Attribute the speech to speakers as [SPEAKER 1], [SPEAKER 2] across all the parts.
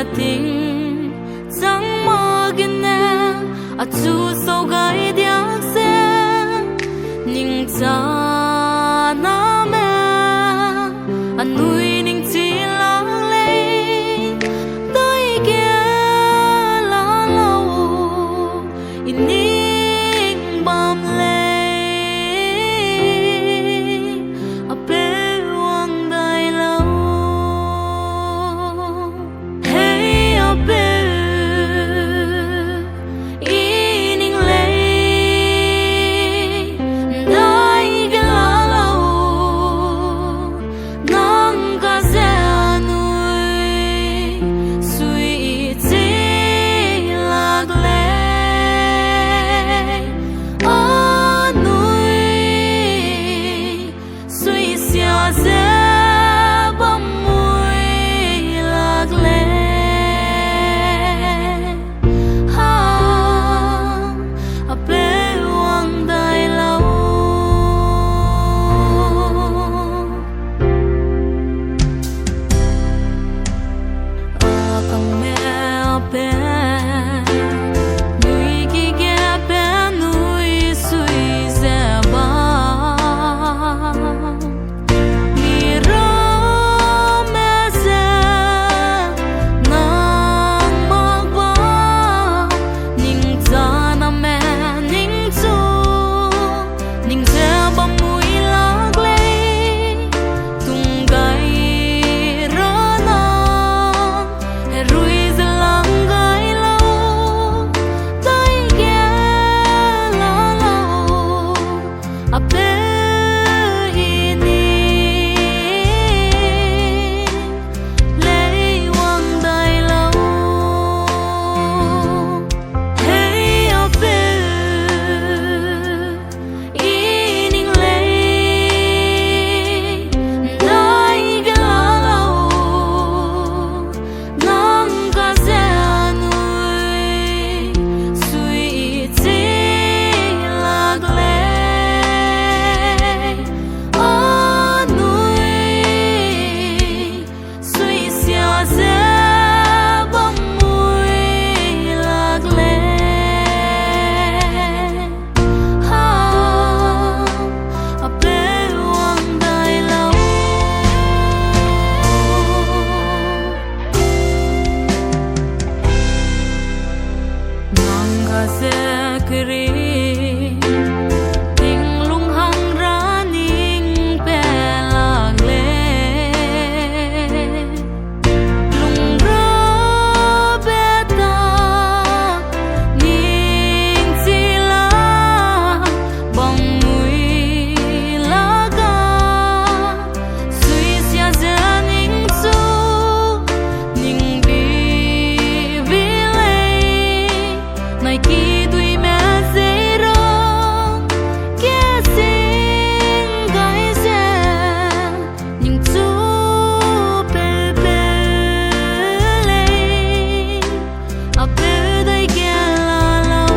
[SPEAKER 1] bè tình chẳng mơ ghiền nè à chú sâu gai điác xe nhưng cha na mẹ à nuôi ninh chỉ lắng lên tới kia lá lâu in ninh bám lên à bé hoàng đại lâu hey à bé in ninh lên đại cái lá lâu nắng cả xe nuôi suy chỉ lạc lệ ở núi suy xia xe bấm môi lạc lệ ha à bé hoàng đại lâu con mẹ bé nuôi kia ghé bé nuôi suy xe bao mi rơ mẹ xe nang mặc bao ninh cha na mẹ ninh chú ninh xe bấm mũi lạc lệ tung gai rơ na rui ra lăng gai lâu tới ghé lá lâu à bé ini lệ hoàng đại lâu hey à bé in lệ đại cái lá lâu nắng cả xe nuôi suy chỉ lạc lệ ở núi suy xia xe bấm môi lạc lệ ha à bé hoàng đại lâu nắng cả xe kiri tình lung hăng ra ninh bé lạc lệ lung rơ bé ta ninh chỉ là bóng mũi lá ga suy xia xe ninh chú ninh vì lệ này kỳ tuy mẹ dễ rong kia xin gai xe nhưng chú bê bê lên à bê đây kia là lâu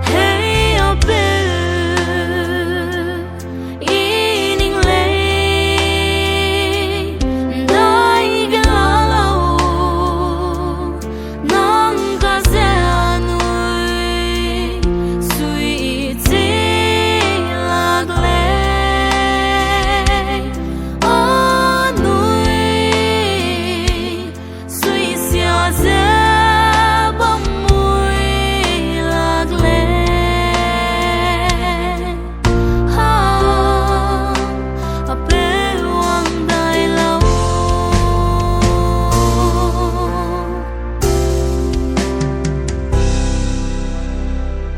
[SPEAKER 1] hey à bê in ninh lên đại cái lá lâu nắng cả xe nuôi suy chỉ lạc lệ ở núi suy xia xe bấm môi lạc lệ ha à bé hoàng đại lâu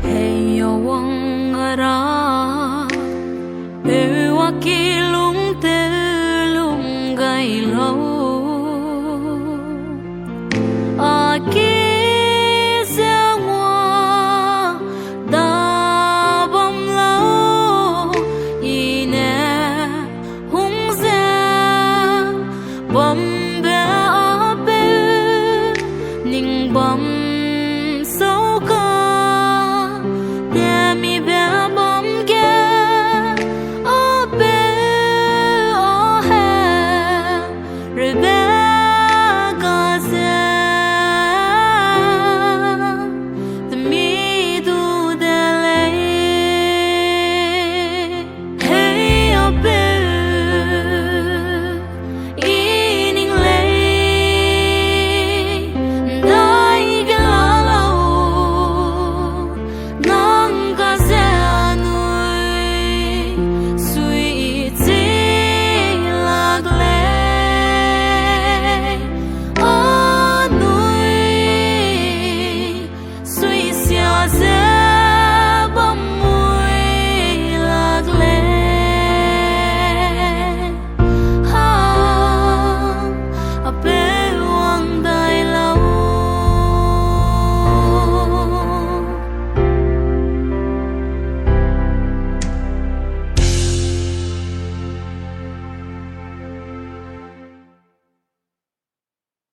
[SPEAKER 1] hey yo wang ra bé wa ki lung te lung gai lâu à ki xe ngoa da bom lâu in hung xe bom bé à bé ninh bom sâu ca để mi bé bom ghé ở bé ở hè rồi bé